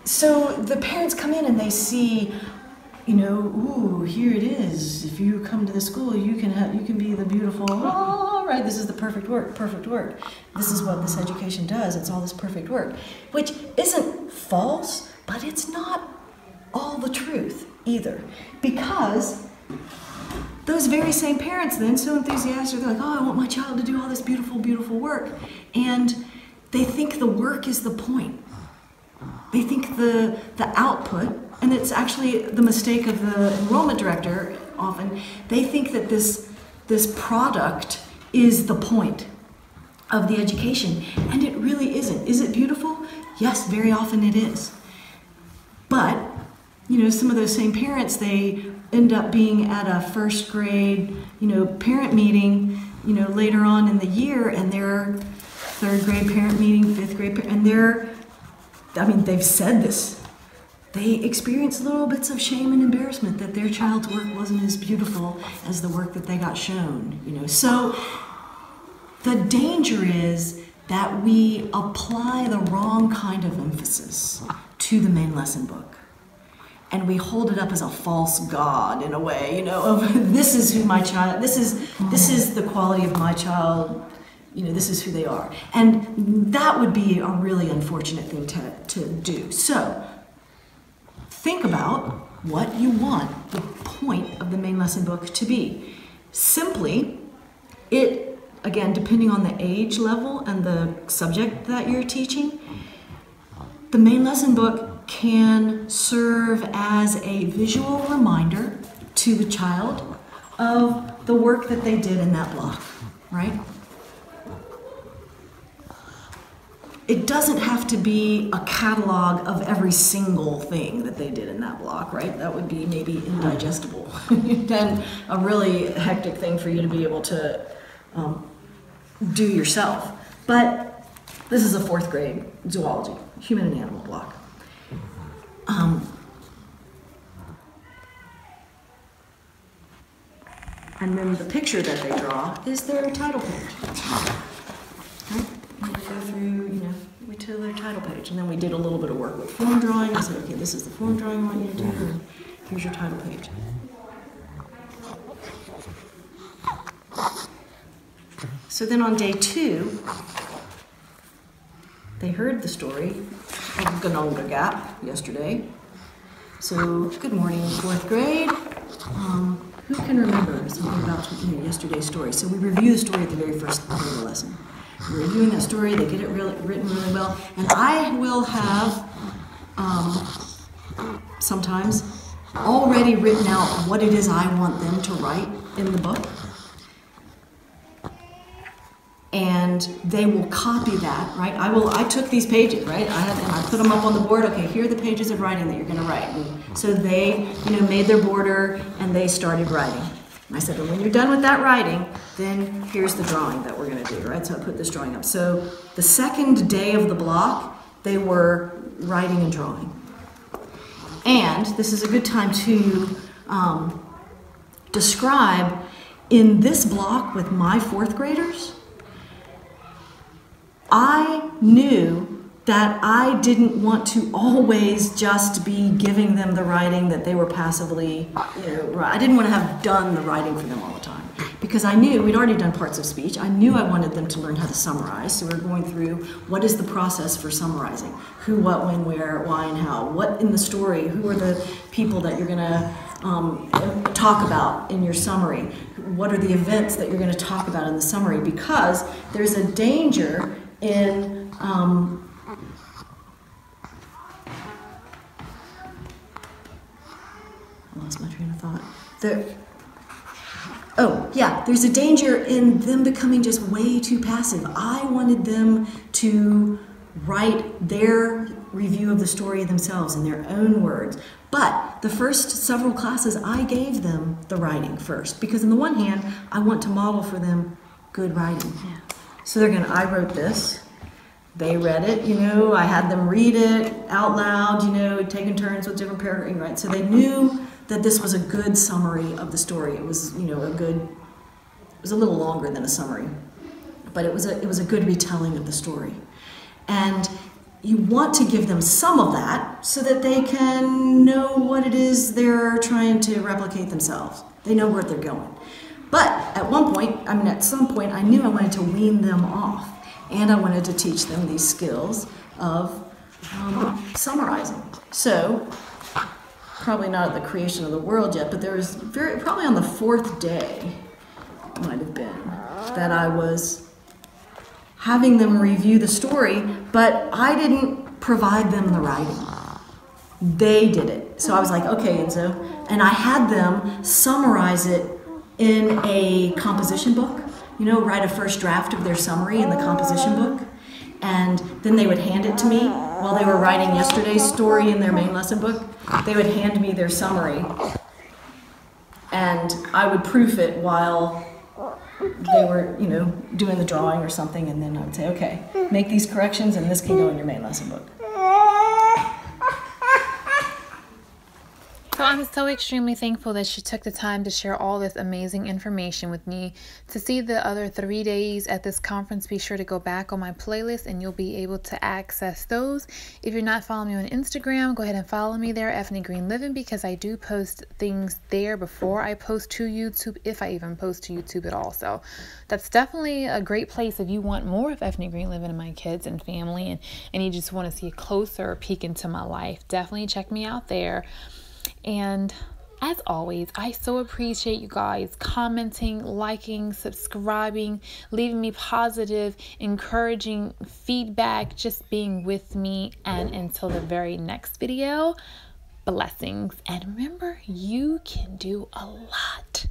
So the parents come in and they see, you know, ooh, here it is. If you come to the school, you can be the beautiful, oh, right, this is the perfect work, perfect work. This is what this education does. It's all this perfect work, which isn't false, but it's not all the truth either. Because those very same parents then, so enthusiastic, they're like, oh, I want my child to do all this beautiful, beautiful work. And they think the work is the point. They think the output, and it's actually the mistake of the enrollment director often, they think that this product is the point of the education, and it really isn't. Is it beautiful? Yes, very often it is. But, you know, some of those same parents, they end up being at a first grade, you know, parent meeting, you know, later on in the year, and they're third grade parent meeting, fifth grade, and they've said this. They experience little bits of shame and embarrassment that their child's work wasn't as beautiful as the work that they got shown, you know. So the danger is that we apply the wrong kind of emphasis to the main lesson book. And we hold it up as a false god in a way, you know, of this is who my child, this is the quality of my child, you know, this is who they are. And that would be a really unfortunate thing to do. So think about what you want the point of the main lesson book to be. Simply, it, again, depending on the age level and the subject that you're teaching, the main lesson book can serve as a visual reminder to the child of the work that they did in that block, right? It doesn't have to be a catalog of every single thing that they did in that block, right? That would be maybe indigestible. Then a really hectic thing for you to be able to do yourself. But this is a fourth grade zoology, human and animal block. And then the picture that they draw is their title page. Right? And we go through, you know, we to their title page, and then we did a little bit of work with form drawing. I said, okay, this is the form drawing I want you to do, and here's your title page. So then on day 2, they heard the story of Ganonga Gap yesterday. So, good morning, 4th grade. Who can remember something about yesterday's story? So we review the story at the very first part of the lesson. We're reviewing that story, they get it written really well, and I will have sometimes already written out what it is I want them to write in the book. And they will copy that, right? I took these pages, right? And I put them up on the board. Okay, here are the pages of writing that you're going to write. And so they, you know, made their border and they started writing. And I said, well, when you're done with that writing, then here's the drawing that we're going to do, right? So I put this drawing up. So the second day of the block, they were writing and drawing. And this is a good time to describe in this block with my 4th graders. I knew that I didn't want to always just be giving them the writing that they were passively, you know, I didn't want to have done the writing for them all the time. Because I knew, we'd already done parts of speech, I knew I wanted them to learn how to summarize. So we're going through, what is the process for summarizing? Who, what, when, where, why, and how? What in the story? Who are the people that you're going to talk about in your summary? What are the events that you're going to talk about in the summary? Because there's a danger in I lost my train of thought. There's a danger in them becoming just way too passive. I wanted them to write their review of the story themselves in their own words. But the first several classes, I gave them the writing first, because on the one hand, I want to model for them good writing. Yeah. So they're I wrote this. They read it, you know, I had them read it out loud, you know, taking turns with different paragraphs, right? So they knew that this was a good summary of the story. It was, you know, it was a little longer than a summary, but it was a good retelling of the story. And you want to give them some of that so that they can know what it is they're trying to replicate themselves. They know where they're going. But at some point, I knew I wanted to wean them off, and I wanted to teach them these skills of summarizing. So, probably not at the creation of the world yet, but there was probably on the 4th day, might have been, that I was having them review the story, but I didn't provide them the writing. They did it. So I was like, okay, Enzo, and I had them summarize it in a composition book, write a first draft of their summary in the composition book, and then they would hand it to me while they were writing yesterday's story in their main lesson book. They would hand me their summary, and I would proof it while they were, doing the drawing or something, and then I would say, okay, make these corrections, and this can go in your main lesson book. So I'm so extremely thankful that she took the time to share all this amazing information with me. To see the other 3 days at this conference, be sure to go back on my playlist and you'll be able to access those. If you're not following me on Instagram, go ahead and follow me there, Ethnic Green Living, because I do post things there before I post to YouTube, if I even post to YouTube at all. So that's definitely a great place if you want more of Ethnic Green Living and my kids and family, and you just want to see a closer peek into my life. Definitely check me out there. And as always, I so appreciate you guys commenting, liking, subscribing, leaving me positive, encouraging feedback, just being with me. And until the very next video, blessings. And remember, you can do a lot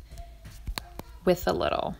with a little.